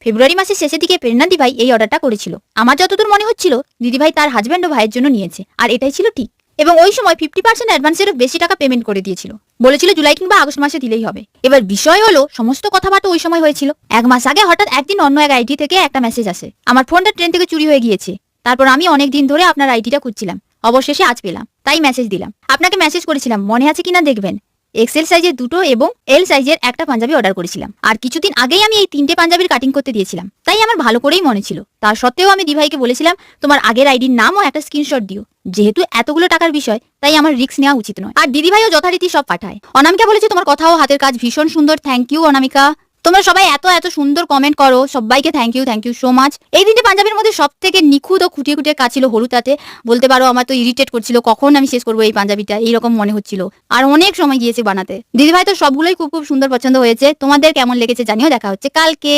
ফেব্রুয়ারি মাসের শেষের দিকে প্রেরণা দিভাই এই অর্ডারটা করেছিল। আমার যতদূর মনে হচ্ছিল দিদিভাই তার হাজব্যান্ড ও ভাইয়ের জন্য নিয়েছে, আর এটাই ছিল ঠিক। এবং ওই সময় 50% অ্যাডভান্সেরও বেশি টাকা পেমেন্ট করে দিয়েছিল, বলেছিল জুলাই কিংবা আগস্ট মাসে দিলেই হবে। এবার বিষয় হলো সমস্ত কথাবার্তা ওই সময় হয়েছিল। 1 মাস আগে হঠাৎ একদিন অন্য এক আইডি থেকে একটা মেসেজ আসে, আমার ফোনটা ট্রেন থেকে চুরি হয়ে গিয়েছে। তারপর আমি অনেক দিন ধরে আপনার আইডিটা খুঁজছিলাম, অবশেষে আজ পেলাম, তাই মেসেজ দিলাম। আপনাকে মেসেজ করেছিলাম, মনে আছে কিনা দেখবেন। এক্সেল সাইজের 2টো এবং এল সাইজের একটা পাঞ্জাবি অর্ডার করেছিলাম, আর কিছুদিন আগেই আমি এই 3টে পাঞ্জাবির কাটিং করতে দিয়েছিলাম, তাই আমার ভালো করেই মনে ছিল। তার সত্ত্বেও আমি দিভাইকে বলেছিলাম তোমার আগের আইডির নাম ও একটা স্ক্রিনশট দিও, যেহেতু এতগুলো টাকার বিষয় তাই আমার রিস্ক নেওয়া উচিত নয়। আর দিদিভাইও যথারীতি সব পাঠায়। অনামিকা বলেছে তোমার কথা ও হাতের কাজ ভীষণ সুন্দর, থ্যাংক ইউ অনামিকা। তোমরা সবাই এত সুন্দর কমেন্ট করো, সবাইকে থ্যাংক ইউ সো মাচ। এই 3টে পাঞ্জাবির মধ্যে সব থেকে নিখুঁত ও খুঁটিয়ে খুঁটিয়ে কাজ ছিল হলুদাতে। বলতে পারো আমার তো ইরিটেট করছিল কখন আমি শেষ করবো এই পাঞ্জাবিটা, এইরকম মনে হচ্ছিল, আর অনেক সময় গিয়েছে বানাতে। দিদিভাই তো সবগুলোই খুব সুন্দর পছন্দ হয়েছে। তোমাদের কেমন লেগেছে জানিও। দেখা হচ্ছে কালকে।